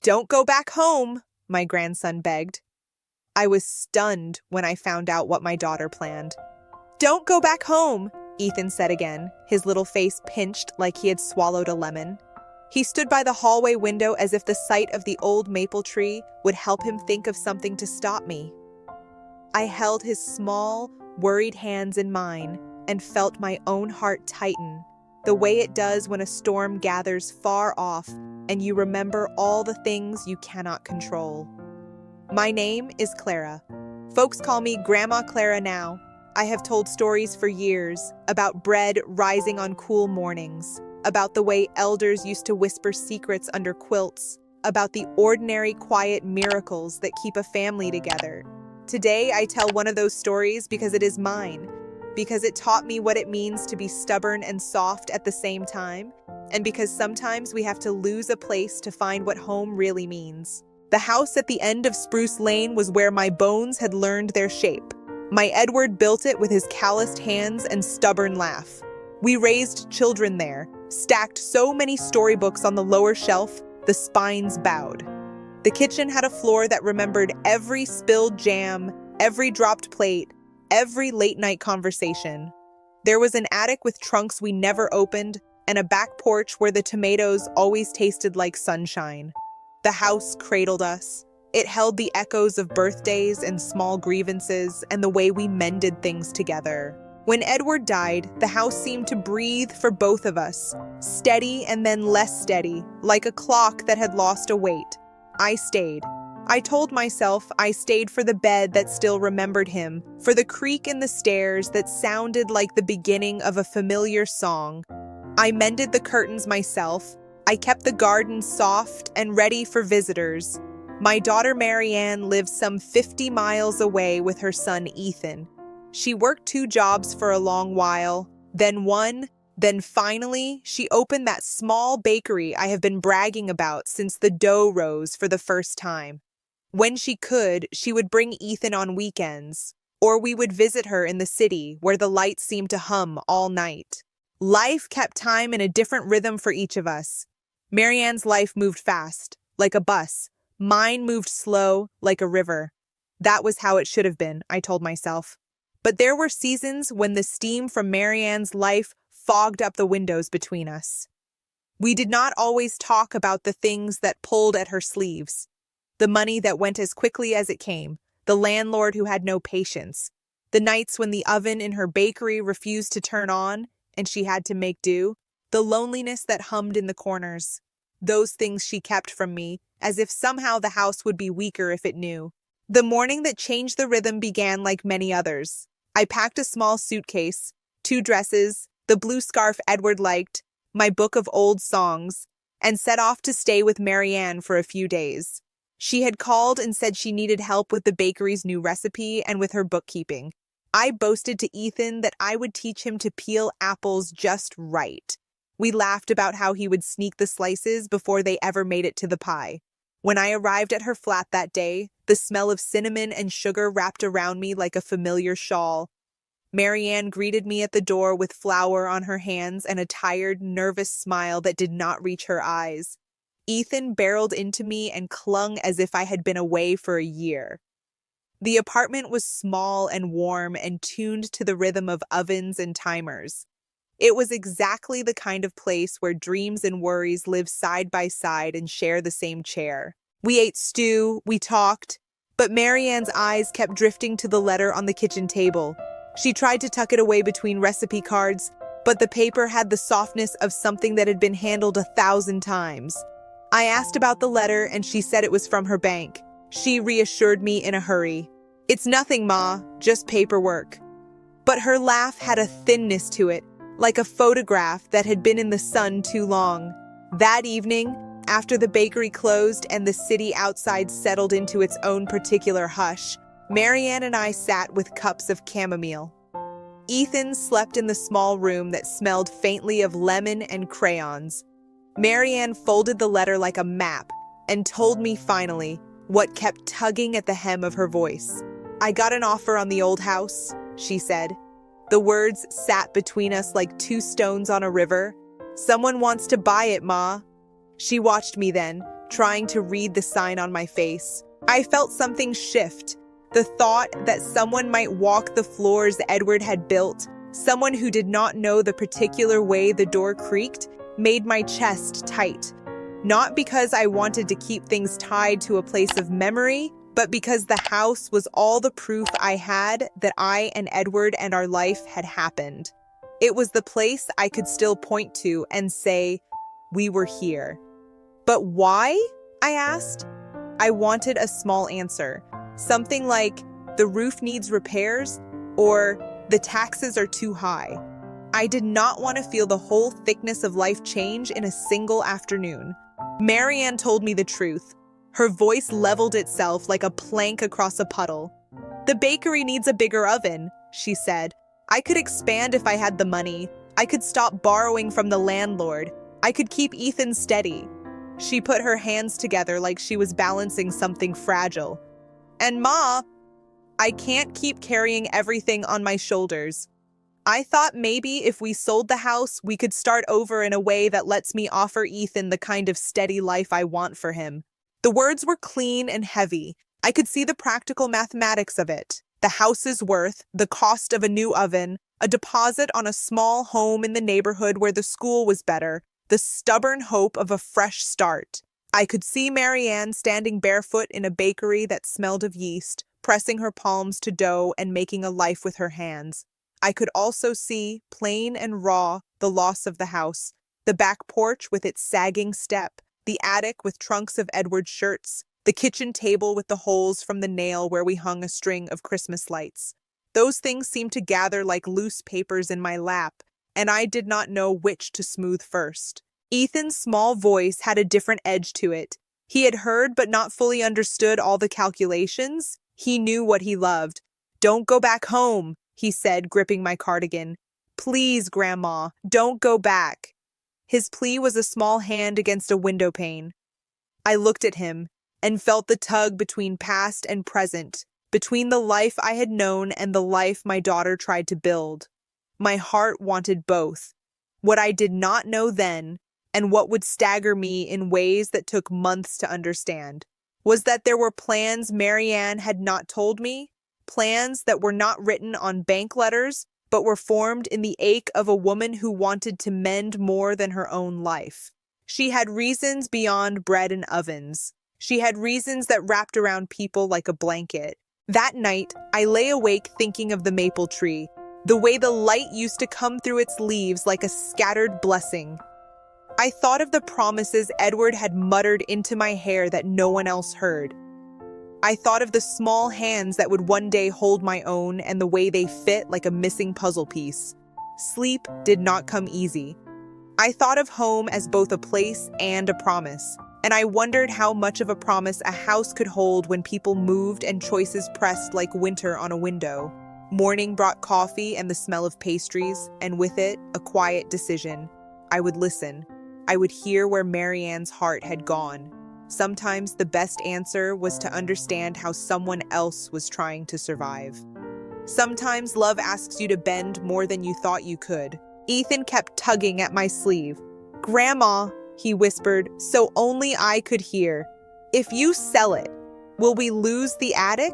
Don't go back home, my grandson begged. I was stunned when I found out what my daughter planned. Don't go back home, Ethan said again, his little face pinched like he had swallowed a lemon. He stood by the hallway window as if the sight of the old maple tree would help him think of something to stop me. I held his small, worried hands in mine and felt my own heart tighten, the way it does when a storm gathers far off and you remember all the things you cannot control. My name is Clara. Folks call me Grandma Clara now. I have told stories for years about bread rising on cool mornings, about the way elders used to whisper secrets under quilts, about the ordinary quiet miracles that keep a family together. Today, I tell one of those stories because it is mine, because it taught me what it means to be stubborn and soft at the same time, and because sometimes we have to lose a place to find what home really means. The house at the end of Spruce Lane was where my bones had learned their shape. My Edward built it with his calloused hands and stubborn laugh. We raised children there, stacked so many storybooks on the lower shelf, the spines bowed. The kitchen had a floor that remembered every spilled jam, every dropped plate, every late-night conversation. There was an attic with trunks we never opened, and a back porch where the tomatoes always tasted like sunshine. The house cradled us. It held the echoes of birthdays and small grievances and the way we mended things together. When Edward died, the house seemed to breathe for both of us, steady and then less steady, like a clock that had lost a weight. I stayed. I told myself I stayed for the bed that still remembered him, for the creak in the stairs that sounded like the beginning of a familiar song. I mended the curtains myself. I kept the garden soft and ready for visitors. My daughter Marianne lived some 50 miles away with her son Ethan. She worked 2 jobs for a long while, then one, then finally she opened that small bakery I have been bragging about since the dough rose for the first time. When she could, she would bring Ethan on weekends, or we would visit her in the city where the lights seemed to hum all night. Life kept time in a different rhythm for each of us. Marianne's life moved fast, like a bus. Mine moved slow, like a river. That was how it should have been, I told myself. But there were seasons when the steam from Marianne's life fogged up the windows between us. We did not always talk about the things that pulled at her sleeves. The money that went as quickly as it came, the landlord who had no patience, the nights when the oven in her bakery refused to turn on and she had to make do, the loneliness that hummed in the corners. Those things she kept from me, as if somehow the house would be weaker if it knew. The morning that changed the rhythm began like many others. I packed a small suitcase, 2 dresses, the blue scarf Edward liked, my book of old songs, and set off to stay with Marianne for a few days. She had called and said she needed help with the bakery's new recipe and with her bookkeeping. I boasted to Ethan that I would teach him to peel apples just right. We laughed about how he would sneak the slices before they ever made it to the pie. When I arrived at her flat that day, the smell of cinnamon and sugar wrapped around me like a familiar shawl. Marianne greeted me at the door with flour on her hands and a tired, nervous smile that did not reach her eyes. Ethan barreled into me and clung as if I had been away for a year. The apartment was small and warm and tuned to the rhythm of ovens and timers. It was exactly the kind of place where dreams and worries live side by side and share the same chair. We ate stew, we talked, but Marianne's eyes kept drifting to the letter on the kitchen table. She tried to tuck it away between recipe cards, but the paper had the softness of something that had been handled 1,000 times. I asked about the letter and she said it was from her bank. She reassured me in a hurry. "It's nothing, Ma, just paperwork." But her laugh had a thinness to it, like a photograph that had been in the sun too long. That evening, after the bakery closed and the city outside settled into its own particular hush, Marianne and I sat with cups of chamomile. Ethan slept in the small room that smelled faintly of lemon and crayons. Marianne folded the letter like a map and told me finally what kept tugging at the hem of her voice. "I got an offer on the old house," she said. The words sat between us like 2 stones on a river. "Someone wants to buy it, Ma." She watched me then, trying to read the sign on my face. I felt something shift. The thought that someone might walk the floors Edward had built, someone who did not know the particular way the door creaked, made my chest tight. Not because I wanted to keep things tied to a place of memory, but because the house was all the proof I had that I and Edward and our life had happened. It was the place I could still point to and say, we were here. But why? I asked. I wanted a small answer. Something like, the roof needs repairs, or the taxes are too high. I did not want to feel the whole thickness of life change in a single afternoon. Marianne told me the truth. Her voice leveled itself like a plank across a puddle. The bakery needs a bigger oven, she said. I could expand if I had the money. I could stop borrowing from the landlord. I could keep Ethan steady. She put her hands together like she was balancing something fragile. And Ma, I can't keep carrying everything on my shoulders. I thought maybe if we sold the house, we could start over in a way that lets me offer Ethan the kind of steady life I want for him. The words were clean and heavy. I could see the practical mathematics of it. The house's worth, the cost of a new oven, a deposit on a small home in the neighborhood where the school was better, the stubborn hope of a fresh start. I could see Marianne standing barefoot in a bakery that smelled of yeast, pressing her palms to dough and making a life with her hands. I could also see, plain and raw, the loss of the house, the back porch with its sagging step, the attic with trunks of Edward's shirts, the kitchen table with the holes from the nail where we hung a string of Christmas lights. Those things seemed to gather like loose papers in my lap, and I did not know which to smooth first. Ethan's small voice had a different edge to it. He had heard but not fully understood all the calculations. He knew what he loved. "Don't go back home," he said, gripping my cardigan. "Please, Grandma, don't go back." His plea was a small hand against a window pane. I looked at him and felt the tug between past and present, between the life I had known and the life my daughter tried to build. My heart wanted both. What I did not know then, and what would stagger me in ways that took months to understand, was that there were plans Marianne had not told me, plans that were not written on bank letters, but were formed in the ache of a woman who wanted to mend more than her own life. She had reasons beyond bread and ovens. She had reasons that wrapped around people like a blanket. That night, I lay awake thinking of the maple tree, the way the light used to come through its leaves like a scattered blessing. I thought of the promises Edward had muttered into my hair that no one else heard. I thought of the small hands that would one day hold my own and the way they fit like a missing puzzle piece. Sleep did not come easy. I thought of home as both a place and a promise, and I wondered how much of a promise a house could hold when people moved and choices pressed like winter on a window. Morning brought coffee and the smell of pastries, and with it, a quiet decision. I would listen. I would hear where Marianne's heart had gone. Sometimes the best answer was to understand how someone else was trying to survive. Sometimes love asks you to bend more than you thought you could. Ethan kept tugging at my sleeve. "Grandma," he whispered, so only I could hear, "if you sell it, will we lose the attic?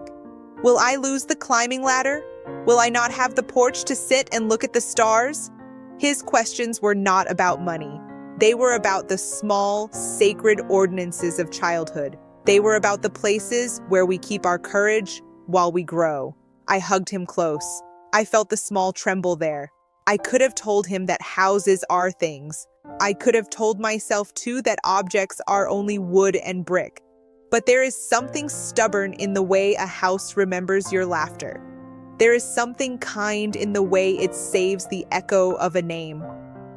Will I lose the climbing ladder? Will I not have the porch to sit and look at the stars?" His questions were not about money. They were about the small, sacred ordinances of childhood. They were about the places where we keep our courage while we grow. I hugged him close. I felt the small tremble there. I could have told him that houses are things. I could have told myself too that objects are only wood and brick. But there is something stubborn in the way a house remembers your laughter. There is something kind in the way it saves the echo of a name.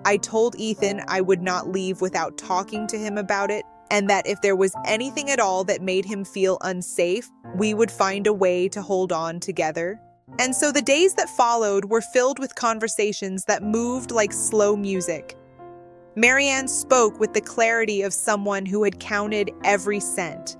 I told Ethan I would not leave without talking to him about it, and that if there was anything at all that made him feel unsafe, we would find a way to hold on together. And so the days that followed were filled with conversations that moved like slow music. Marianne spoke with the clarity of someone who had counted every cent.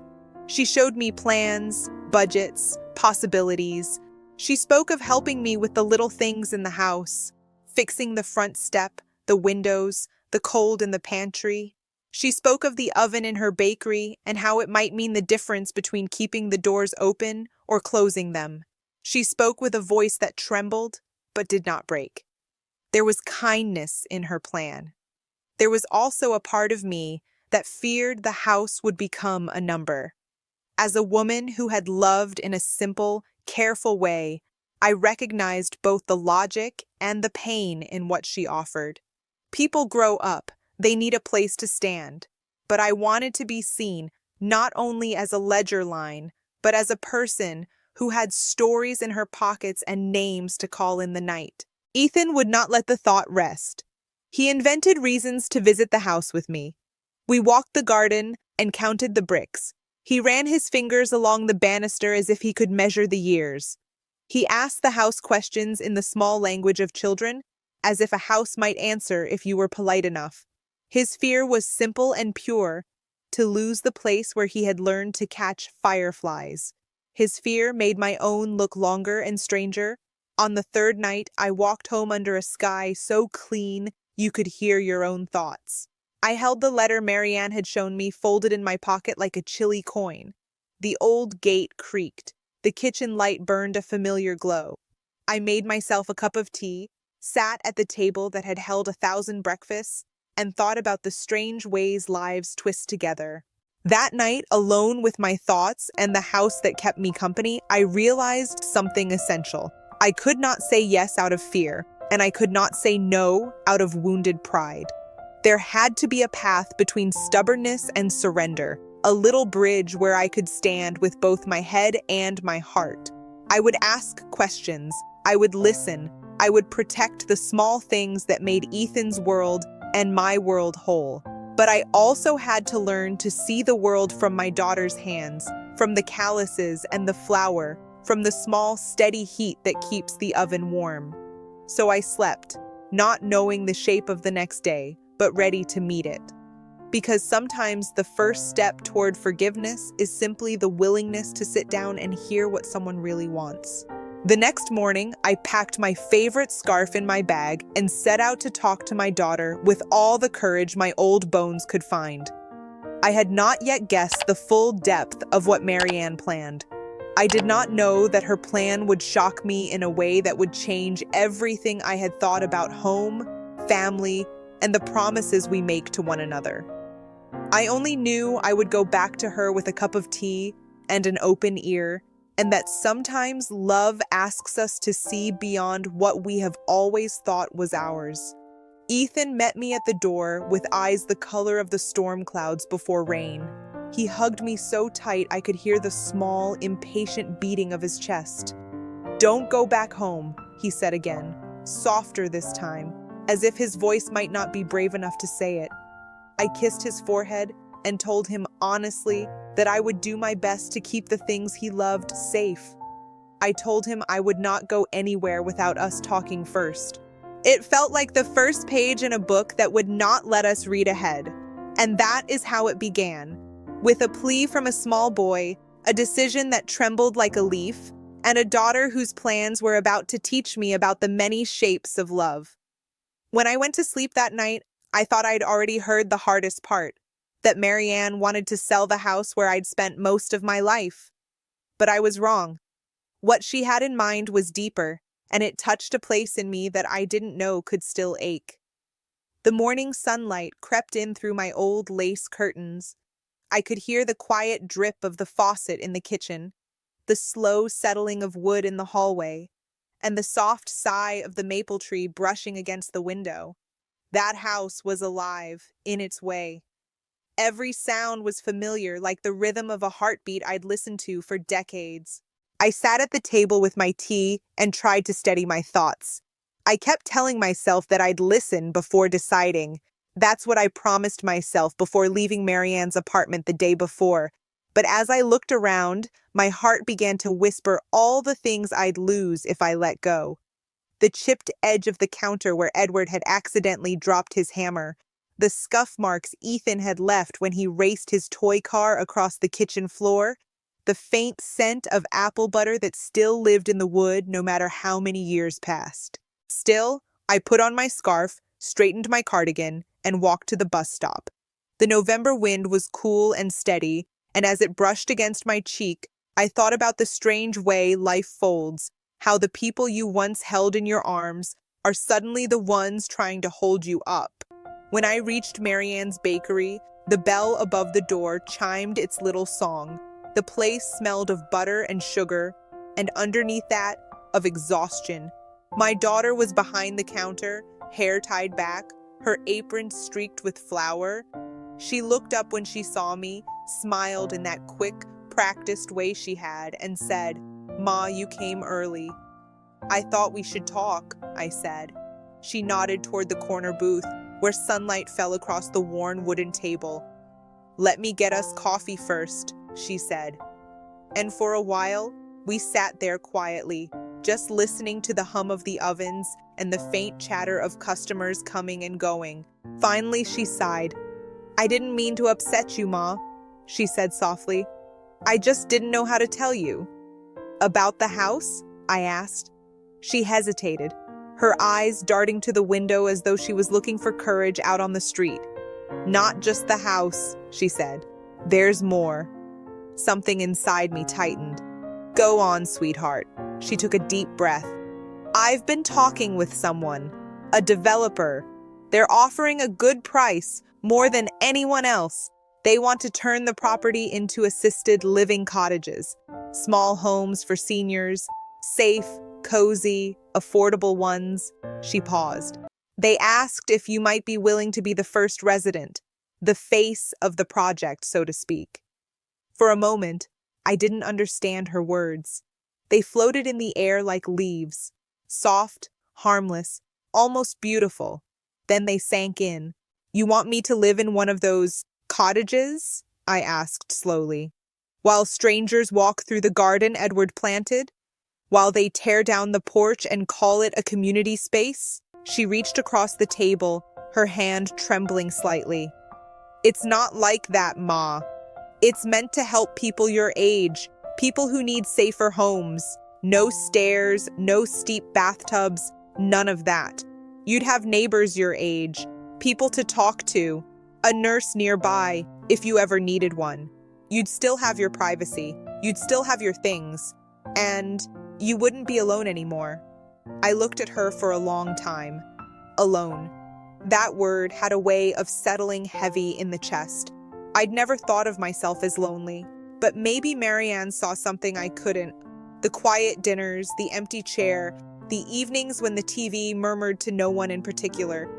She showed me plans, budgets, possibilities. She spoke of helping me with the little things in the house, fixing the front step, the windows, the cold in the pantry. She spoke of the oven in her bakery and how it might mean the difference between keeping the doors open or closing them. She spoke with a voice that trembled but did not break. There was kindness in her plan. There was also a part of me that feared the house would become a number. As a woman who had loved in a simple, careful way, I recognized both the logic and the pain in what she offered. People grow up, they need a place to stand. But I wanted to be seen not only as a ledger line, but as a person who had stories in her pockets and names to call in the night. Ethan would not let the thought rest. He invented reasons to visit the house with me. We walked the garden and counted the bricks. He ran his fingers along the banister as if he could measure the years. He asked the house questions in the small language of children, as if a house might answer if you were polite enough. His fear was simple and pure, to lose the place where he had learned to catch fireflies. His fear made my own look longer and stranger. On the third night, I walked home under a sky so clean you could hear your own thoughts. I held the letter Marianne had shown me folded in my pocket like a chilly coin. The old gate creaked. The kitchen light burned a familiar glow. I made myself a cup of tea, sat at the table that had held 1,000 breakfasts, and thought about the strange ways lives twist together. That night, alone with my thoughts and the house that kept me company, I realized something essential. I could not say yes out of fear, and I could not say no out of wounded pride. There had to be a path between stubbornness and surrender, a little bridge where I could stand with both my head and my heart. I would ask questions, I would listen, I would protect the small things that made Ethan's world and my world whole. But I also had to learn to see the world from my daughter's hands, from the calluses and the flour, from the small, steady heat that keeps the oven warm. So I slept, not knowing the shape of the next day, but ready to meet it. Because sometimes the first step toward forgiveness is simply the willingness to sit down and hear what someone really wants. The next morning, I packed my favorite scarf in my bag and set out to talk to my daughter with all the courage my old bones could find. I had not yet guessed the full depth of what Marianne planned. I did not know that her plan would shock me in a way that would change everything I had thought about home, family, and the promises we make to one another. I only knew I would go back to her with a cup of tea and an open ear, and that sometimes love asks us to see beyond what we have always thought was ours. Ethan met me at the door with eyes the color of the storm clouds before rain. He hugged me so tight I could hear the small, impatient beating of his chest. "Don't go back home," he said again, softer this time, as if his voice might not be brave enough to say it. I kissed his forehead and told him honestly that I would do my best to keep the things he loved safe. I told him I would not go anywhere without us talking first. It felt like the first page in a book that would not let us read ahead. And that is how it began, with a plea from a small boy, a decision that trembled like a leaf, and a daughter whose plans were about to teach me about the many shapes of love. When I went to sleep that night, I thought I'd already heard the hardest part, that Marianne wanted to sell the house where I'd spent most of my life. But I was wrong. What she had in mind was deeper, and it touched a place in me that I didn't know could still ache. The morning sunlight crept in through my old lace curtains. I could hear the quiet drip of the faucet in the kitchen, the slow settling of wood in the hallway, and the soft sigh of the maple tree brushing against the window. That house was alive, in its way. Every sound was familiar, like the rhythm of a heartbeat I'd listened to for decades. I sat at the table with my tea and tried to steady my thoughts. I kept telling myself that I'd listen before deciding. That's what I promised myself before leaving Marianne's apartment the day before. But as I looked around, my heart began to whisper all the things I'd lose if I let go. The chipped edge of the counter where Edward had accidentally dropped his hammer, the scuff marks Ethan had left when he raced his toy car across the kitchen floor, the faint scent of apple butter that still lived in the wood no matter how many years passed. Still, I put on my scarf, straightened my cardigan, and walked to the bus stop. The November wind was cool and steady, and as it brushed against my cheek, I thought about the strange way life folds, how the people you once held in your arms are suddenly the ones trying to hold you up. When I reached Marianne's bakery, the bell above the door chimed its little song. The place smelled of butter and sugar, and underneath that, of exhaustion. My daughter was behind the counter, hair tied back, her apron streaked with flour. She looked up when she saw me, smiled in that quick, practiced way she had, and said, "Ma, you came early." "I thought we should talk," I said. She nodded toward the corner booth, where sunlight fell across the worn wooden table. "Let me get us coffee first," she said. And for a while, we sat there quietly, just listening to the hum of the ovens and the faint chatter of customers coming and going. Finally, she sighed. "I didn't mean to upset you, Ma," she said softly. "I just didn't know how to tell you." "About the house?" I asked. She hesitated, her eyes darting to the window as though she was looking for courage out on the street. "Not just the house," she said. "There's more." Something inside me tightened. "Go on, sweetheart." She took a deep breath. "I've been talking with someone, a developer. They're offering a good price, more than anyone else. They want to turn the property into assisted living cottages, small homes for seniors, safe, cozy, affordable ones." She paused. "They asked if you might be willing to be the first resident, the face of the project, so to speak." For a moment, I didn't understand her words. They floated in the air like leaves, soft, harmless, almost beautiful. Then they sank in. "You want me to live in one of those cottages?" I asked slowly. "While strangers walk through the garden Edward planted? While they tear down the porch and call it a community space?" She reached across the table, her hand trembling slightly. "It's not like that, Ma. It's meant to help people your age, people who need safer homes. No stairs, no steep bathtubs, none of that. You'd have neighbors your age, people to talk to, a nurse nearby if you ever needed one. You'd still have your privacy, you'd still have your things, and you wouldn't be alone anymore." I looked at her for a long time. Alone. That word had a way of settling heavy in the chest. I'd never thought of myself as lonely, but maybe Marianne saw something I couldn't. The quiet dinners, the empty chair, the evenings when the TV murmured to no one in particular.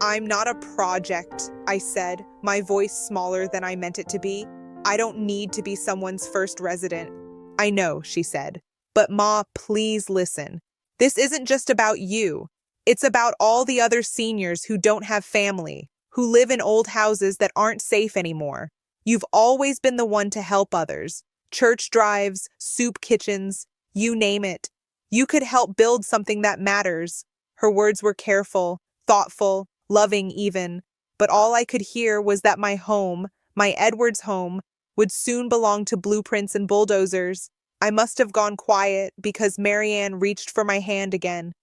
"I'm not a project," I said, my voice smaller than I meant it to be. "I don't need to be someone's first resident." "I know," she said. "But Ma, please listen. This isn't just about you. It's about all the other seniors who don't have family, who live in old houses that aren't safe anymore. You've always been the one to help others. Church drives, soup kitchens, you name it. You could help build something that matters." Her words were careful, thoughtful, loving even, but all I could hear was that my home, my Edward's home, would soon belong to blueprints and bulldozers. I must have gone quiet because Marianne reached for my hand again.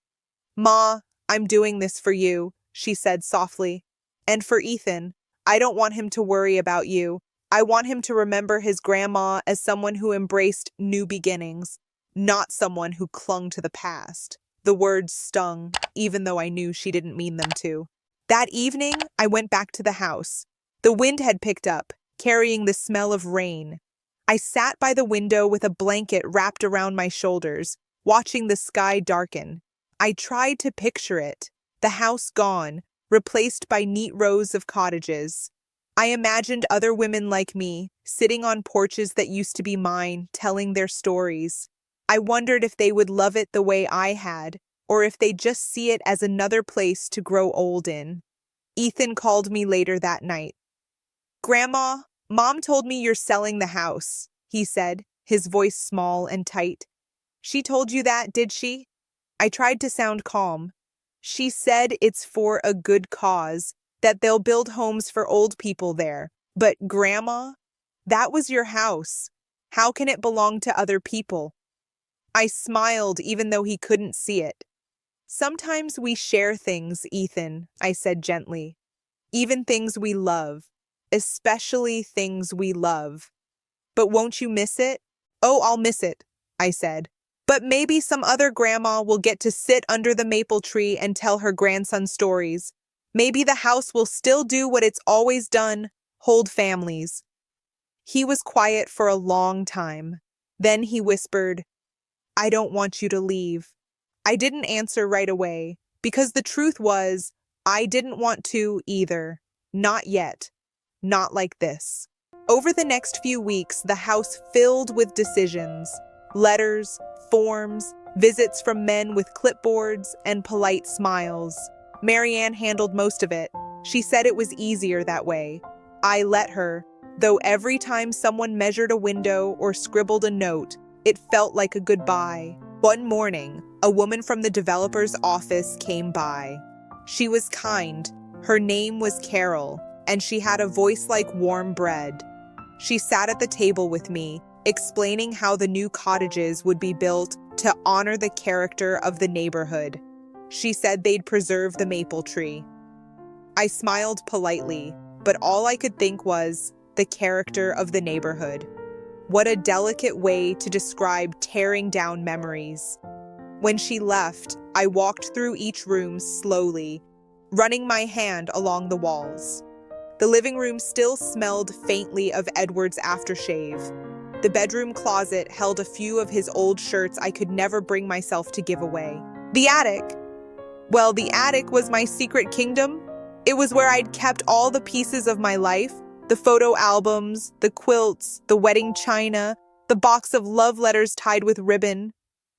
"Ma, I'm doing this for you," she said softly. "And for Ethan. I don't want him to worry about you. I want him to remember his grandma as someone who embraced new beginnings, not someone who clung to the past." The words stung, even though I knew she didn't mean them to. That evening, I went back to the house. The wind had picked up, carrying the smell of rain. I sat by the window with a blanket wrapped around my shoulders, watching the sky darken. I tried to picture it, the house gone, replaced by neat rows of cottages. I imagined other women like me, sitting on porches that used to be mine, telling their stories. I wondered if they would love it the way I had, or if they'd just see it as another place to grow old in. Ethan called me later that night. "Grandma, Mom told me you're selling the house," he said, his voice small and tight. "She told you that, did she?" I tried to sound calm. "She said it's for a good cause, that they'll build homes for old people there. But Grandma, that was your house. How can it belong to other people?" I smiled even though he couldn't see it. "Sometimes we share things, Ethan," I said gently. "Even things we love. especially things we love. But won't you miss it? Oh, I'll miss it, I said. But maybe some other grandma will get to sit under the maple tree and tell her grandson stories. Maybe the house will still do what it's always done, hold families. He was quiet for a long time. Then he whispered, I don't want you to leave. I didn't answer right away, because the truth was, I didn't want to either. Not yet. Not like this. Over the next few weeks, the house filled with decisions, letters, forms, visits from men with clipboards, and polite smiles. Marianne handled most of it. She said it was easier that way. I let her, though every time someone measured a window or scribbled a note, it felt like a goodbye. One morning, a woman from the developer's office came by. She was kind. Her name was Carol, and she had a voice like warm bread. She sat at the table with me, explaining how the new cottages would be built to honor the character of the neighborhood. She said they'd preserve the maple tree. I smiled politely, but all I could think was, the character of the neighborhood. What a delicate way to describe tearing down memories. When she left, I walked through each room slowly, running my hand along the walls. The living room still smelled faintly of Edward's aftershave. The bedroom closet held a few of his old shirts I could never bring myself to give away. The attic. Well, the attic was my secret kingdom. It was where I'd kept all the pieces of my life, the photo albums, the quilts, the wedding china, the box of love letters tied with ribbon.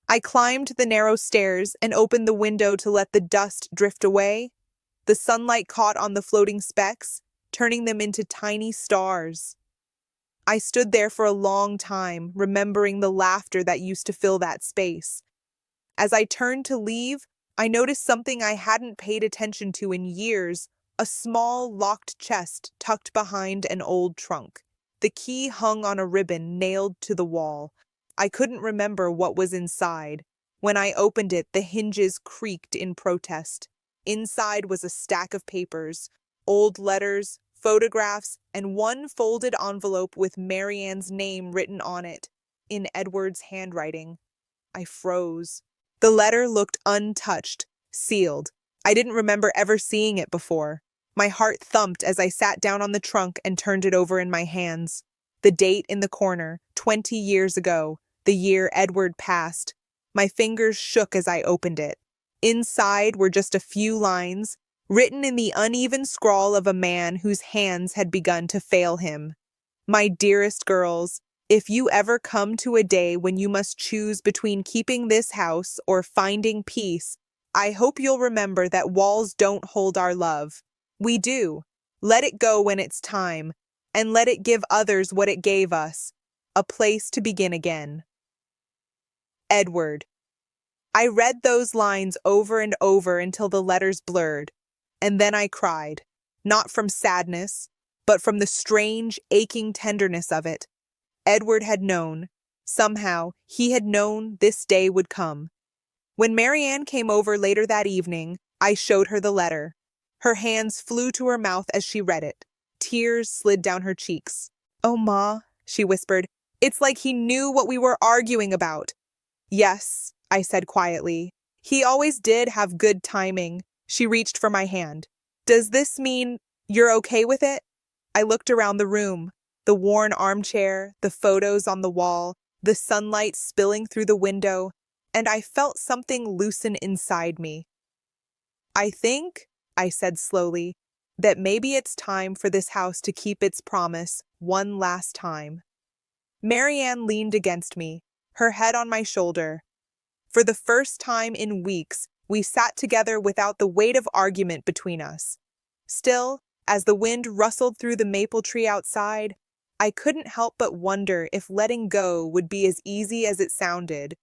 I climbed the narrow stairs and opened the window to let the dust drift away. The sunlight caught on the floating specks, turning them into tiny stars. I stood there for a long time, remembering the laughter that used to fill that space. As I turned to leave, I noticed something I hadn't paid attention to in years, a small locked chest tucked behind an old trunk. The key hung on a ribbon nailed to the wall. I couldn't remember what was inside. When I opened it, the hinges creaked in protest. Inside was a stack of papers, old letters, photographs, and one folded envelope with Marianne's name written on it, in Edward's handwriting. I froze. The letter looked untouched, sealed. I didn't remember ever seeing it before. My heart thumped as I sat down on the trunk and turned it over in my hands. The date in the corner, 20 years ago, the year Edward passed. My fingers shook as I opened it. Inside were just a few lines, written in the uneven scrawl of a man whose hands had begun to fail him. My dearest girls, if you ever come to a day when you must choose between keeping this house or finding peace, I hope you'll remember that walls don't hold our love. We do. Let it go when it's time, and let it give others what it gave us, a place to begin again. Edward. I read those lines over and over until the letters blurred, and then I cried, not from sadness, but from the strange, aching tenderness of it. Edward had known. Somehow, he had known this day would come. When Marianne came over later that evening, I showed her the letter. Her hands flew to her mouth as she read it. Tears slid down her cheeks. "Oh, Ma," she whispered, "it's like he knew what we were arguing about." "Yes," I said quietly. "He always did have good timing." She reached for my hand. "Does this mean you're okay with it?" I looked around the room. The worn armchair, the photos on the wall, the sunlight spilling through the window, and I felt something loosen inside me. "I think," I said slowly, "that maybe it's time for this house to keep its promise one last time." Marianne leaned against me, her head on my shoulder. For the first time in weeks, we sat together without the weight of argument between us. Still, as the wind rustled through the maple tree outside, I couldn't help but wonder if letting go would be as easy as it sounded,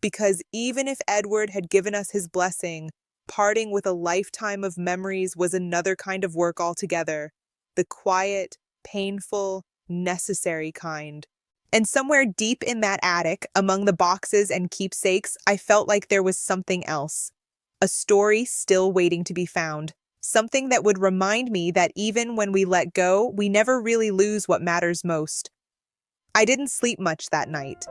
because even if Edward had given us his blessing, parting with a lifetime of memories was another kind of work altogether, the quiet, painful, necessary kind. And somewhere deep in that attic, among the boxes and keepsakes, I felt like there was something else. A story still waiting to be found. something that would remind me that even when we let go, we never really lose what matters most. I didn't sleep much that night.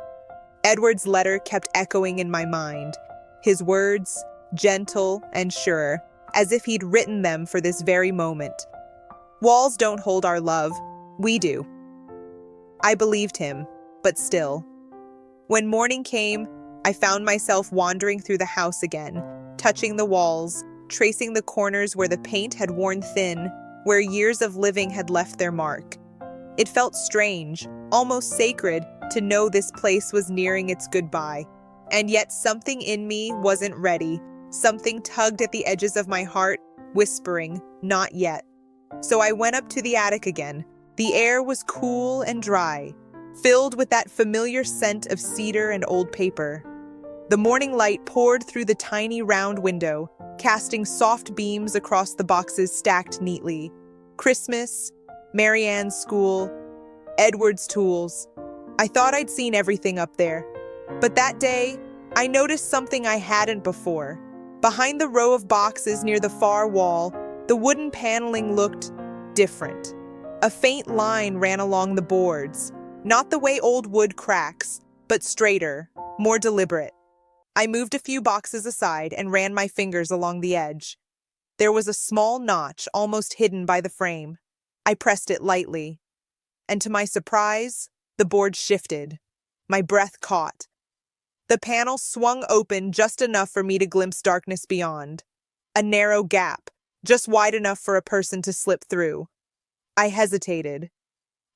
Edward's letter kept echoing in my mind, his words, gentle and sure, as if he'd written them for this very moment. Walls don't hold our love, we do. I believed him, but still. When morning came, I found myself wandering through the house again, touching the walls, tracing the corners where the paint had worn thin, where years of living had left their mark. It felt strange, almost sacred, to know this place was nearing its goodbye. And yet something in me wasn't ready. Something tugged at the edges of my heart, whispering, "Not yet." So I went up to the attic again. The air was cool and dry, filled with that familiar scent of cedar and old paper. The morning light poured through the tiny round window, casting soft beams across the boxes stacked neatly. Christmas, Marianne's school, Edward's tools. I thought I'd seen everything up there. But that day, I noticed something I hadn't before. Behind the row of boxes near the far wall, the wooden paneling looked different. A faint line ran along the boards, not the way old wood cracks, but straighter, more deliberate. I moved a few boxes aside and ran my fingers along the edge. There was a small notch almost hidden by the frame. I pressed it lightly, and to my surprise, the board shifted. My breath caught. The panel swung open just enough for me to glimpse darkness beyond. A narrow gap, just wide enough for a person to slip through. I hesitated.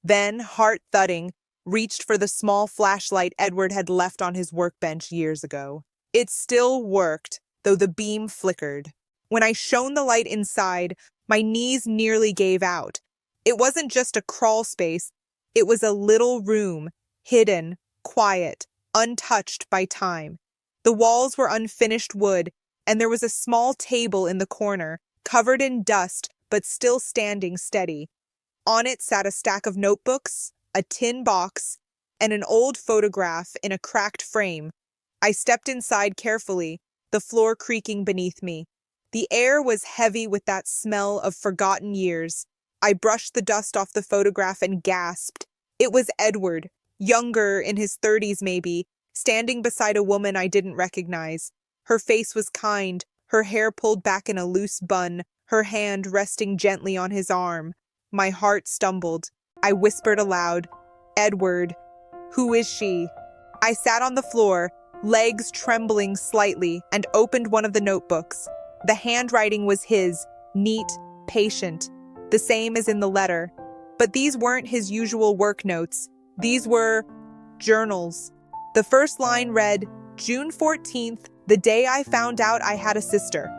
Then, heart thudding, reached for the small flashlight Edward had left on his workbench years ago. It still worked, though the beam flickered. When I shone the light inside, my knees nearly gave out. It wasn't just a crawl space, it was a little room, hidden, quiet, untouched by time. The walls were unfinished wood, and there was a small table in the corner, covered in dust but still standing steady. On it sat a stack of notebooks, a tin box, and an old photograph in a cracked frame. I stepped inside carefully, the floor creaking beneath me. The air was heavy with that smell of forgotten years. I brushed the dust off the photograph and gasped. It was Edward, younger, in his 30s maybe, standing beside a woman I didn't recognize. Her face was kind, her hair pulled back in a loose bun, her hand resting gently on his arm. My heart stumbled. I whispered aloud, "Edward, who is she?" I sat on the floor, legs trembling slightly, and opened one of the notebooks. The handwriting was his, neat, patient, the same as in the letter. But these weren't his usual work notes. These were journals. The first line read, "June 14th, the day I found out I had a sister."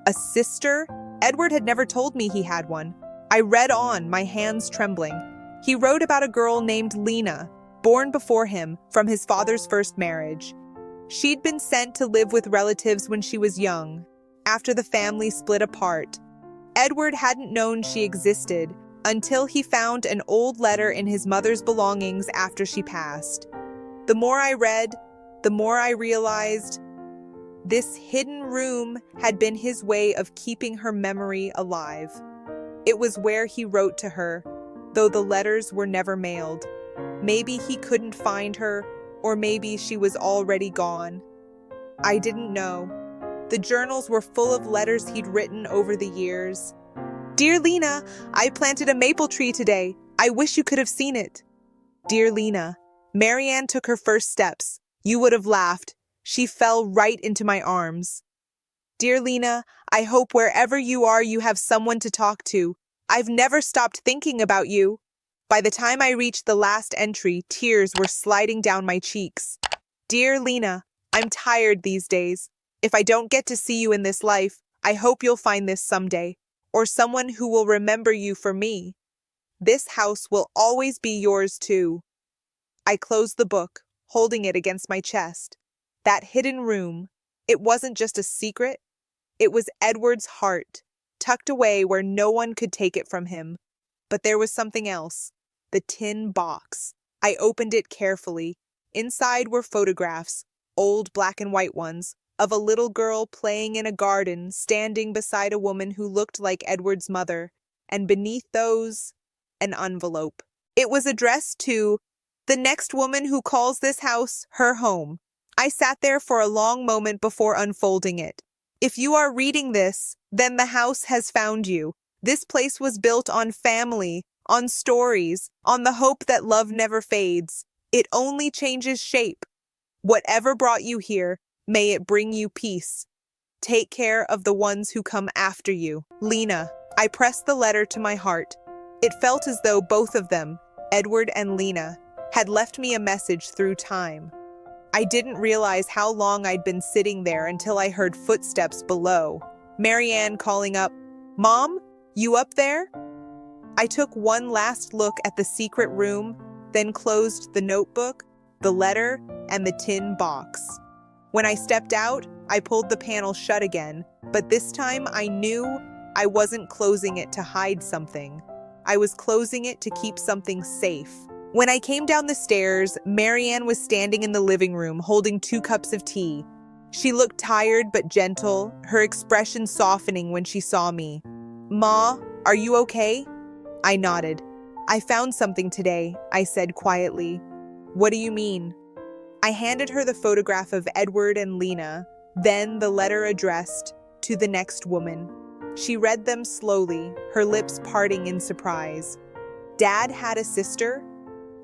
A sister? Edward had never told me he had one. I read on, my hands trembling. He wrote about a girl named Lena, born before him, from his father's first marriage. She'd been sent to live with relatives when she was young, after the family split apart. Edward hadn't known she existed until he found an old letter in his mother's belongings after she passed. The more I read, the more I realized this hidden room had been his way of keeping her memory alive. It was where he wrote to her, though the letters were never mailed. Maybe he couldn't find her, or maybe she was already gone. I didn't know. The journals were full of letters he'd written over the years. "Dear Lena, I planted a maple tree today. I wish you could have seen it." Dear Lena, Marianne took her first steps. You would have laughed. She fell right into my arms. Dear Lena, I hope wherever you are you have someone to talk to. I've never stopped thinking about you. By the time I reached the last entry, tears were sliding down my cheeks. Dear Lena, I'm tired these days. If I don't get to see you in this life, I hope you'll find this someday, or someone who will remember you for me. This house will always be yours too. I closed the book, holding it against my chest. That hidden room, it wasn't just a secret. It was Edward's heart, tucked away where no one could take it from him. But there was something else. The tin box. I opened it carefully. Inside were photographs, old black and white ones, of a little girl playing in a garden, standing beside a woman who looked like Edward's mother, and beneath those, an envelope. It was addressed to the next woman who calls this house her home. I sat there for a long moment before unfolding it. If you are reading this, then the house has found you. This place was built on family, on stories, on the hope that love never fades. It only changes shape. Whatever brought you here, may it bring you peace. Take care of the ones who come after you. Lena. I pressed the letter to my heart. It felt as though both of them, Edward and Lena, had left me a message through time. I didn't realize how long I'd been sitting there until I heard footsteps below. Marianne calling up, "Mom, you up there?" I took one last look at the secret room, then closed the notebook, the letter, and the tin box. When I stepped out, I pulled the panel shut again, but this time I knew I wasn't closing it to hide something. I was closing it to keep something safe. When I came down the stairs, Marianne was standing in the living room holding 2 cups of tea. She looked tired but gentle, her expression softening when she saw me. "Ma, are you okay?" I nodded. "I found something today," I said quietly. "What do you mean?" I handed her the photograph of Edward and Lena, then the letter addressed to the next woman. She read them slowly, her lips parting in surprise. "Dad had a sister?"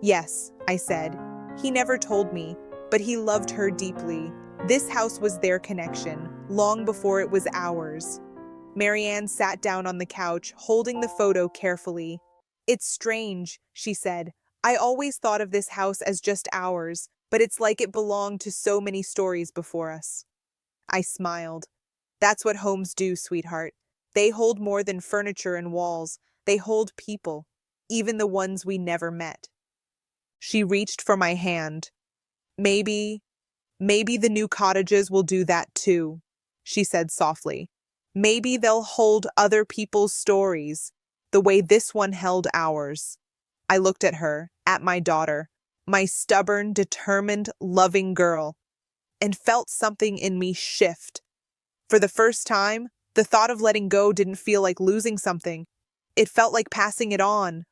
"Yes," I said. "He never told me, but he loved her deeply. This house was their connection, long before it was ours." Marianne sat down on the couch, holding the photo carefully. "It's strange," she said. "I always thought of this house as just ours, but it's like it belonged to so many stories before us." I smiled. "That's what homes do, sweetheart. They hold more than furniture and walls. They hold people, even the ones we never met." She reached for my hand. Maybe the new cottages will do that too," she said softly. "Maybe they'll hold other people's stories, the way this one held ours." I looked at her, at my daughter, my stubborn, determined, loving girl, and felt something in me shift. For the first time, the thought of letting go didn't feel like losing something. It felt like passing it on.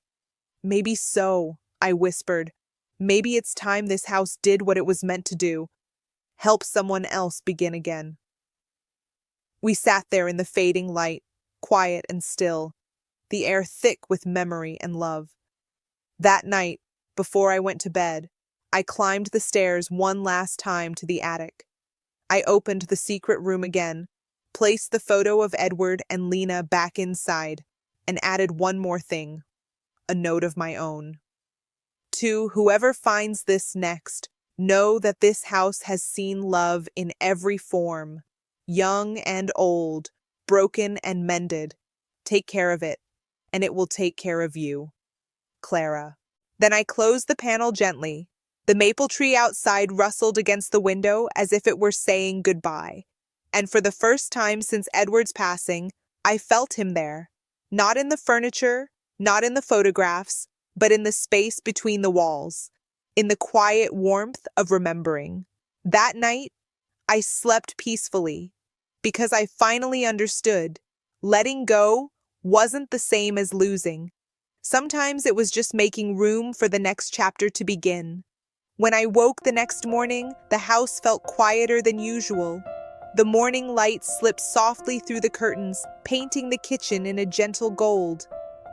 "Maybe so," I whispered. "Maybe it's time this house did what it was meant to do. Help someone else begin again." We sat there in the fading light, quiet and still, the air thick with memory and love. That night, before I went to bed, I climbed the stairs one last time to the attic. I opened the secret room again, placed the photo of Edward and Lena back inside, and added one more thing, a note of my own. To whoever finds this next, know that this house has seen love in every form, young and old, broken and mended. Take care of it, and it will take care of you. Clara. Then I closed the panel gently. The maple tree outside rustled against the window as if it were saying goodbye. And for the first time since Edward's passing, I felt him there. Not in the furniture, not in the photographs, but in the space between the walls, in the quiet warmth of remembering. That night, I slept peacefully, because I finally understood. Letting go wasn't the same as losing. Sometimes it was just making room for the next chapter to begin. When I woke the next morning, the house felt quieter than usual. The morning light slipped softly through the curtains, painting the kitchen in a gentle gold.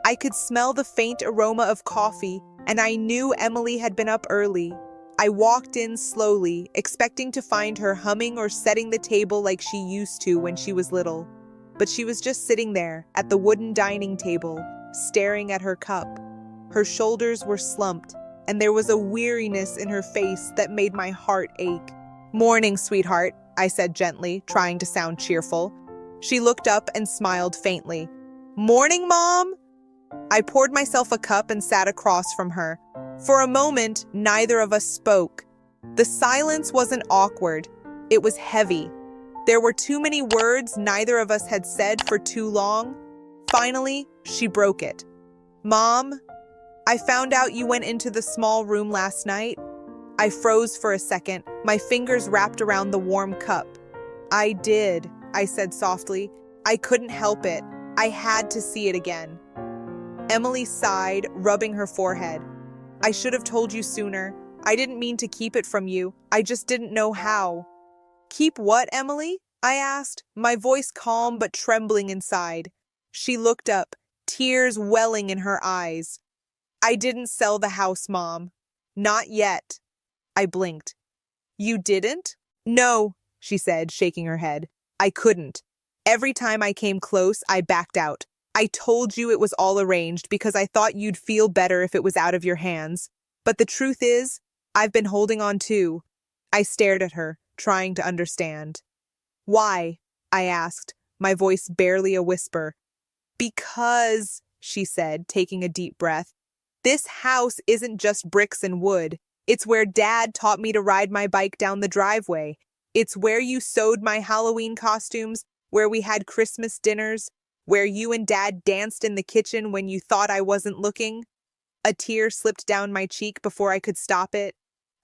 I could smell the faint aroma of coffee, and I knew Emily had been up early. I walked in slowly, expecting to find her humming or setting the table like she used to when she was little. But she was just sitting there, at the wooden dining table, staring at her cup. Her shoulders were slumped, and there was a weariness in her face that made my heart ache. "Morning, sweetheart," I said gently, trying to sound cheerful. She looked up and smiled faintly. "Morning, Mom?" I poured myself a cup and sat across from her. For a moment, neither of us spoke. The silence wasn't awkward. It was heavy. There were too many words neither of us had said for too long. Finally, she broke it. "Mom, I found out you went into the small room last night." I froze for a second, my fingers wrapped around the warm cup. I did, I said softly. I couldn't help it. I had to see it again. Emily sighed, rubbing her forehead. I should have told you sooner. I didn't mean to keep it from you. I just didn't know how. Keep what, Emily? I asked, my voice calm but trembling inside. She looked up, tears welling in her eyes. I didn't sell the house, Mom. Not yet. I blinked. You didn't? No, she said, shaking her head. I couldn't. Every time I came close, I backed out. I told you it was all arranged because I thought you'd feel better if it was out of your hands. But the truth is, I've been holding on too. I stared at her, trying to understand. Why? I asked, my voice barely a whisper. Because, she said, taking a deep breath, this house isn't just bricks and wood. It's where Dad taught me to ride my bike down the driveway. It's where you sewed my Halloween costumes, where we had Christmas dinners, where you and Dad danced in the kitchen when you thought I wasn't looking. A tear slipped down my cheek before I could stop it.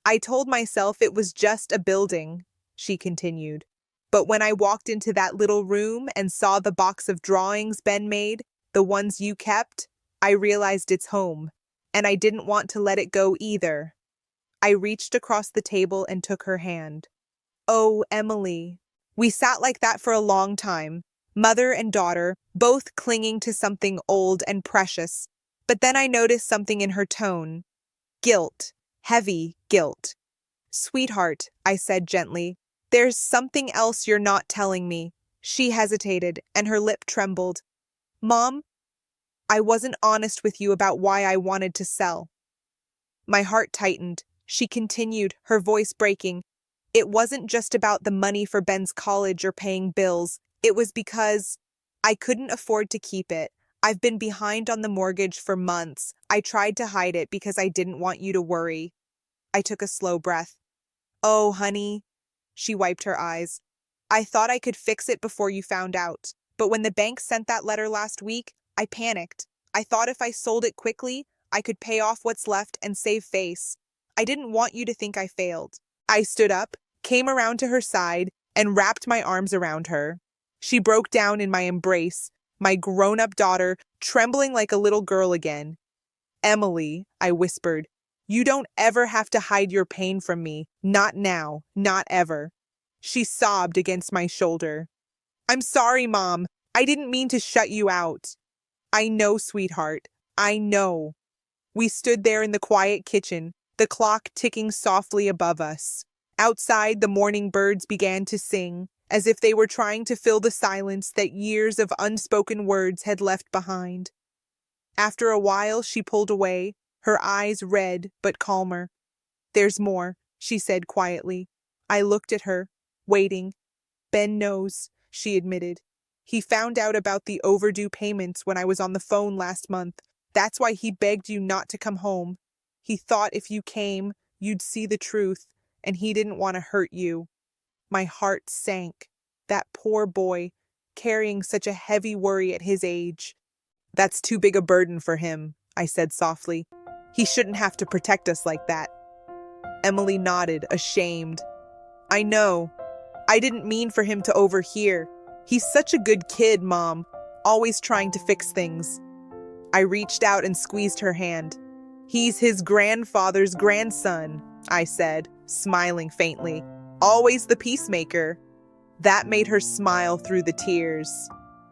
I told myself it was just a building, she continued. But when I walked into that little room and saw the box of drawings Ben made, the ones you kept, I realized it's home, and I didn't want to let it go either. I reached across the table and took her hand. Oh, Emily. We sat like that for a long time, mother and daughter, both clinging to something old and precious. But then I noticed something in her tone. Guilt. Heavy guilt. Sweetheart, I said gently, there's something else you're not telling me. She hesitated, and her lip trembled. Mom, I wasn't honest with you about why I wanted to sell. My heart tightened. She continued, her voice breaking. It wasn't just about the money for Ben's college or paying bills. It was because I couldn't afford to keep it. I've been behind on the mortgage for months. I tried to hide it because I didn't want you to worry. I took a slow breath. Oh, honey. She wiped her eyes. I thought I could fix it before you found out. But when the bank sent that letter last week, I panicked. I thought if I sold it quickly, I could pay off what's left and save face. I didn't want you to think I failed. I stood up, came around to her side, and wrapped my arms around her. She broke down in my embrace, my grown-up daughter trembling like a little girl again. Emily, I whispered, you don't ever have to hide your pain from me. Not now, not ever. She sobbed against my shoulder. I'm sorry, Mom. I didn't mean to shut you out. I know, sweetheart. I know. We stood there in the quiet kitchen, the clock ticking softly above us. Outside, the morning birds began to sing, as if they were trying to fill the silence that years of unspoken words had left behind. After a while, she pulled away, her eyes red but calmer. There's more, she said quietly. I looked at her, waiting. Ben knows, she admitted. He found out about the overdue payments when I was on the phone last month. That's why he begged you not to come home. He thought if you came, you'd see the truth, and he didn't want to hurt you. My heart sank. That poor boy, carrying such a heavy worry at his age. That's too big a burden for him, I said softly. He shouldn't have to protect us like that. Emily nodded, ashamed. I know. I didn't mean for him to overhear. He's such a good kid, Mom, always trying to fix things. I reached out and squeezed her hand. He's his grandfather's grandson, I said, smiling faintly. Always the peacemaker. That made her smile through the tears.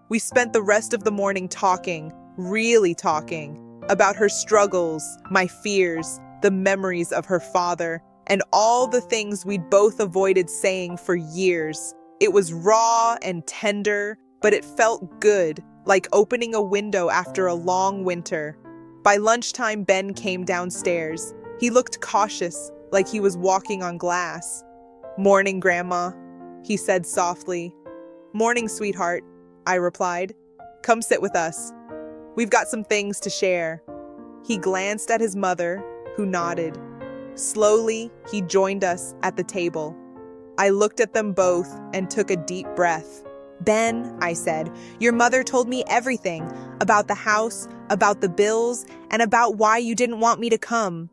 We spent the rest of the morning talking, really talking, about her struggles, my fears, the memories of her father, and all the things we'd both avoided saying for years. It was raw and tender, but it felt good, like opening a window after a long winter. By lunchtime, Ben came downstairs. He looked cautious, like he was walking on glass. Morning, Grandma, he said softly. Morning, sweetheart, I replied. Come sit with us. We've got some things to share. He glanced at his mother, who nodded. Slowly, he joined us at the table. I looked at them both and took a deep breath. Ben, I said, your mother told me everything about the house, about the bills, and about why you didn't want me to come.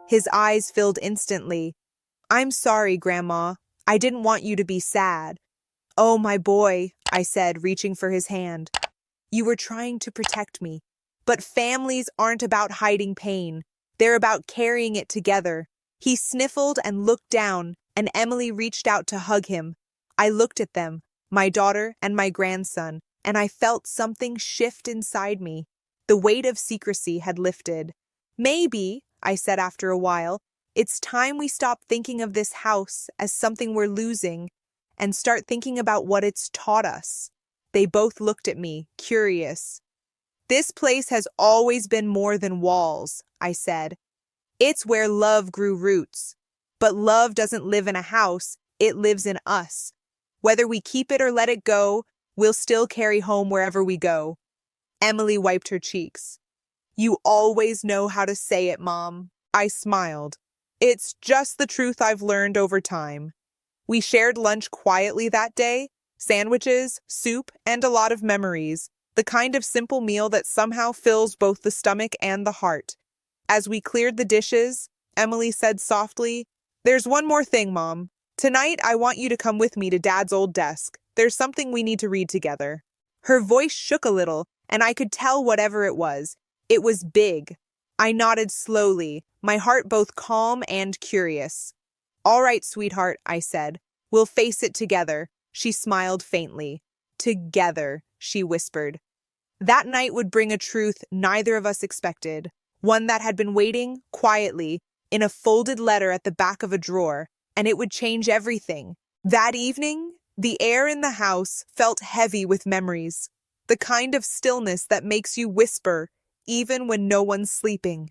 His eyes filled instantly. I'm sorry, Grandma. I didn't want you to be sad. "Oh, my boy," I said, reaching for his hand. "You were trying to protect me. But families aren't about hiding pain. They're about carrying it together." He sniffled and looked down, and Emily reached out to hug him. I looked at them, my daughter and my grandson, and I felt something shift inside me. The weight of secrecy had lifted. "Maybe," I said after a while, "it's time we stop thinking of this house as something we're losing and start thinking about what it's taught us." They both looked at me, curious. "This place has always been more than walls," I said. "It's where love grew roots. But love doesn't live in a house, it lives in us. Whether we keep it or let it go, we'll still carry home wherever we go." Emily wiped her cheeks. "You always know how to say it, Mom." I smiled. "It's just the truth I've learned over time." We shared lunch quietly that day, sandwiches, soup, and a lot of memories, the kind of simple meal that somehow fills both the stomach and the heart. As we cleared the dishes, Emily said softly, "There's one more thing, Mom. Tonight I want you to come with me to Dad's old desk. There's something we need to read together." Her voice shook a little, and I could tell whatever it was. It was big. I nodded slowly, my heart both calm and curious. "All right, sweetheart," I said. "We'll face it together." She smiled faintly. "Together," she whispered. That night would bring a truth neither of us expected, one that had been waiting, quietly, in a folded letter at the back of a drawer, and it would change everything. That evening, the air in the house felt heavy with memories, the kind of stillness that makes you whisper even when no one's sleeping.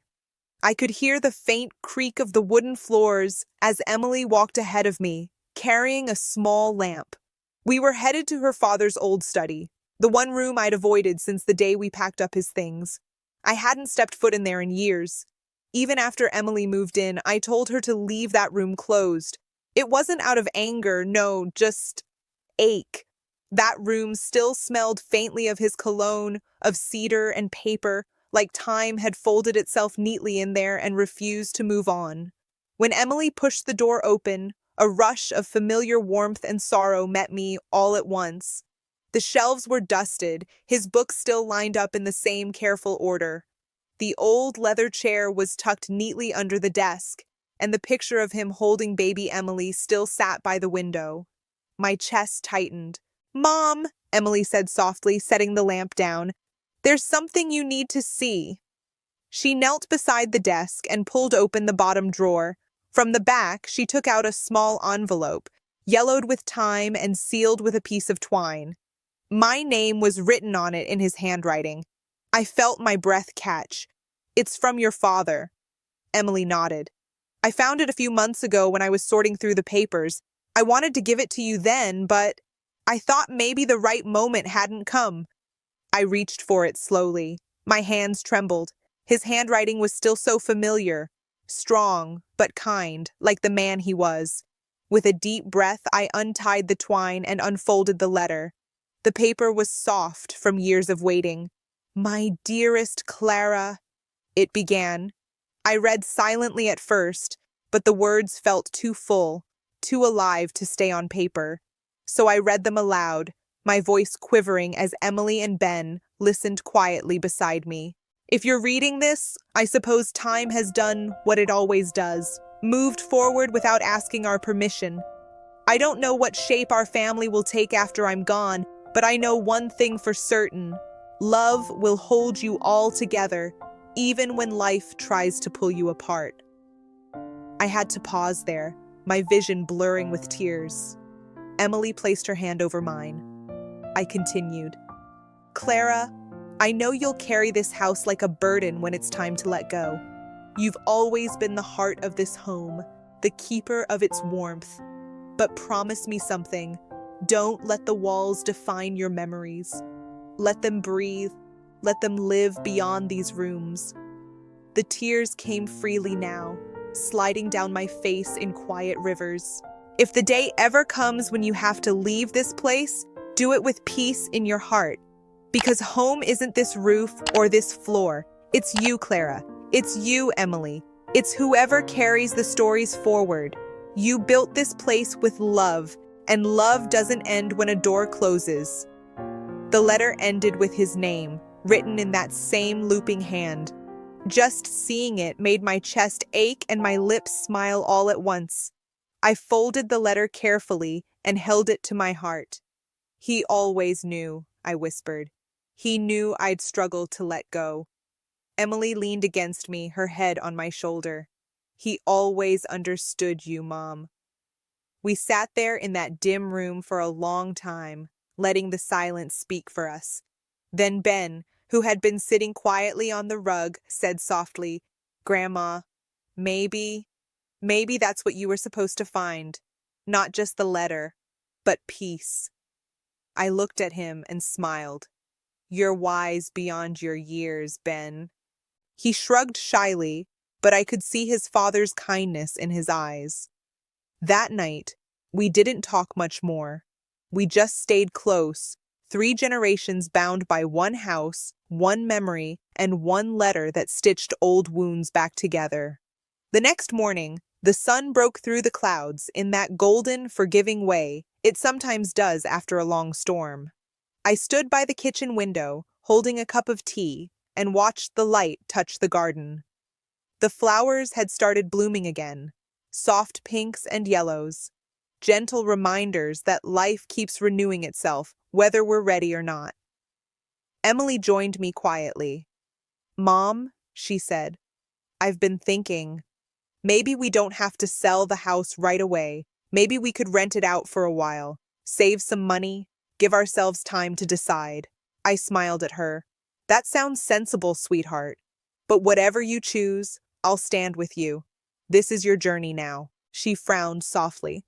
I could hear the faint creak of the wooden floors as Emily walked ahead of me, carrying a small lamp. We were headed to her father's old study, the one room I'd avoided since the day we packed up his things. I hadn't stepped foot in there in years. Even after Emily moved in, I told her to leave that room closed. It wasn't out of anger, no, just ache. That room still smelled faintly of his cologne, of cedar and paper, like time had folded itself neatly in there and refused to move on. When Emily pushed the door open, a rush of familiar warmth and sorrow met me all at once. The shelves were dusted, his books still lined up in the same careful order. The old leather chair was tucked neatly under the desk, and the picture of him holding baby Emily still sat by the window. My chest tightened. "Mom," Emily said softly, setting the lamp down, "there's something you need to see." She knelt beside the desk and pulled open the bottom drawer. From the back, she took out a small envelope, yellowed with time and sealed with a piece of twine. My name was written on it in his handwriting. I felt my breath catch. "It's from your father." Emily nodded. "I found it a few months ago when I was sorting through the papers. I wanted to give it to you then, but I thought maybe the right moment hadn't come." I reached for it slowly. My hands trembled. His handwriting was still so familiar, strong but kind, like the man he was. With a deep breath, I untied the twine and unfolded the letter. The paper was soft from years of waiting. "My dearest Clara," it began. I read silently at first, but the words felt too full, too alive to stay on paper. So I read them aloud, my voice quivering as Emily and Ben listened quietly beside me. "If you're reading this, I suppose time has done what it always does, moved forward without asking our permission. I don't know what shape our family will take after I'm gone, but I know one thing for certain. Love will hold you all together, even when life tries to pull you apart." I had to pause there, my vision blurring with tears. Emily placed her hand over mine. I continued. "Clara, I know you'll carry this house like a burden when it's time to let go. You've always been the heart of this home, the keeper of its warmth. But promise me something. Don't let the walls define your memories. Let them breathe. Let them live beyond these rooms." The tears came freely now, sliding down my face in quiet rivers. "If the day ever comes when you have to leave this place, do it with peace in your heart. Because home isn't this roof or this floor. It's you, Clara. It's you, Emily. It's whoever carries the stories forward. You built this place with love, And love doesn't end when a door closes. The letter ended with his name, written in that same looping hand. Just seeing it made my chest ache and my lips smile all at once. I folded the letter carefully and held it to my heart. He always knew, I whispered. He knew I'd struggle to let go. Emily leaned against me, her head on my shoulder. He always understood you, Mom. We sat there in that dim room for a long time, letting the silence speak for us. Then Ben, who had been sitting quietly on the rug, said softly, "Grandma, maybe that's what you were supposed to find. Not just the letter, but peace." I looked at him and smiled. "You're wise beyond your years, Ben." He shrugged shyly, but I could see his father's kindness in his eyes. That night, we didn't talk much more. We just stayed close, 3 generations bound by one house, one memory, and one letter that stitched old wounds back together. The next morning, the sun broke through the clouds in that golden, forgiving way it sometimes does after a long storm. I stood by the kitchen window, holding a cup of tea, and watched the light touch the garden. The flowers had started blooming again, soft pinks and yellows, gentle reminders that life keeps renewing itself, whether we're ready or not. Emily joined me quietly. "Mom," she said, "I've been thinking. Maybe we don't have to sell the house right away. Maybe we could rent it out for a while, save some money, give ourselves time to decide." I smiled at her. "That sounds sensible, sweetheart. But whatever you choose, I'll stand with you. This is your journey now." She frowned softly.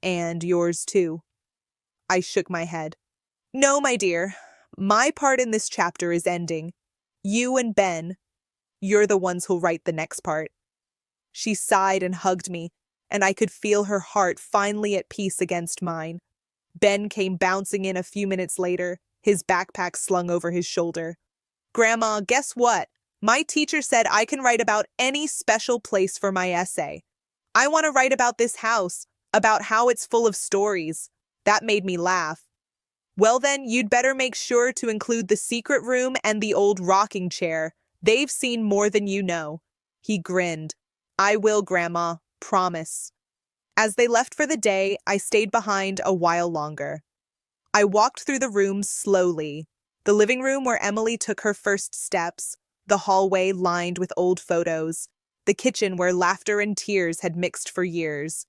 "And yours too." I shook my head. "No, my dear. My part in this chapter is ending. You and Ben, you're the ones who'll write the next part." She sighed and hugged me, and I could feel her heart finally at peace against mine. Ben came bouncing in a few minutes later, his backpack slung over his shoulder. "Grandma, guess what? My teacher said I can write about any special place for my essay. I want to write about this house, about how it's full of stories." That made me laugh. "Well then, you'd better make sure to include the secret room and the old rocking chair. They've seen more than you know." He grinned. "I will, Grandma. Promise." As they left for the day, I stayed behind a while longer. I walked through the rooms slowly. The living room where Emily took her first steps, the hallway lined with old photos, the kitchen where laughter and tears had mixed for years.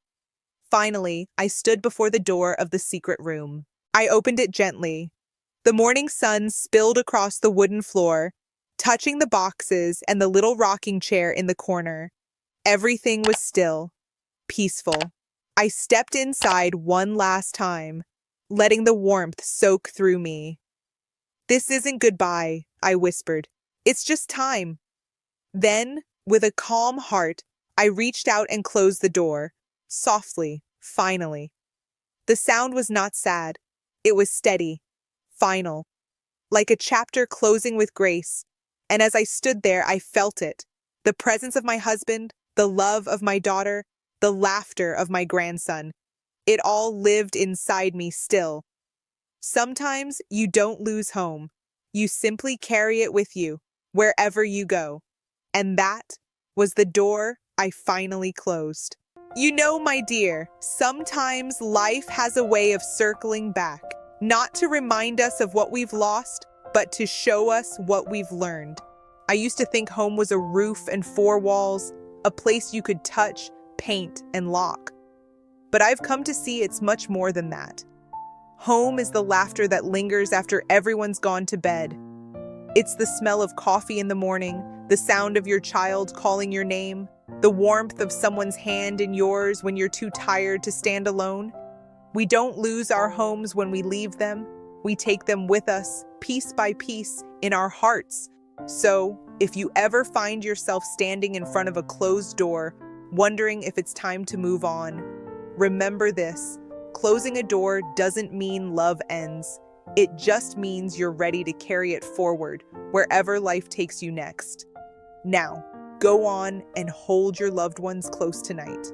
Finally, I stood before the door of the secret room. I opened it gently. The morning sun spilled across the wooden floor, touching the boxes and the little rocking chair in the corner. Everything was still, peaceful. I stepped inside one last time, letting the warmth soak through me. "This isn't goodbye," I whispered. "It's just time." Then, with a calm heart, I reached out and closed the door, softly, finally. The sound was not sad. It was steady, final, like a chapter closing with grace. And as I stood there, I felt it. The presence of my husband, the love of my daughter, the laughter of my grandson. It all lived inside me still. Sometimes you don't lose home. You simply carry it with you, wherever you go. And that was the door I finally closed. You know, my dear, sometimes life has a way of circling back, not to remind us of what we've lost, but to show us what we've learned. I used to think home was a roof and 4 walls, a place you could touch, paint, and lock. But I've come to see it's much more than that. Home is the laughter that lingers after everyone's gone to bed. It's the smell of coffee in the morning, the sound of your child calling your name, the warmth of someone's hand in yours when you're too tired to stand alone. We don't lose our homes when we leave them. We take them with us, piece by piece, in our hearts. So, if you ever find yourself standing in front of a closed door, wondering if it's time to move on, remember this: closing a door doesn't mean love ends. It just means you're ready to carry it forward, wherever life takes you next. Now, go on and hold your loved ones close tonight.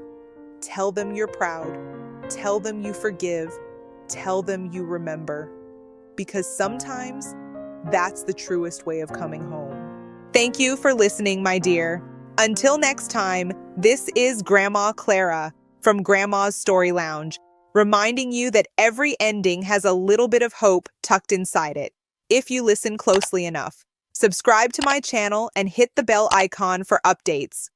Tell them you're proud. Tell them you forgive. Tell them you remember. Because sometimes that's the truest way of coming home. Thank you for listening, my dear. Until next time, this is Grandma Clara from Grandma's Story Lounge, reminding you that every ending has a little bit of hope tucked inside it, if you listen closely enough. Subscribe to my channel and hit the bell icon for updates.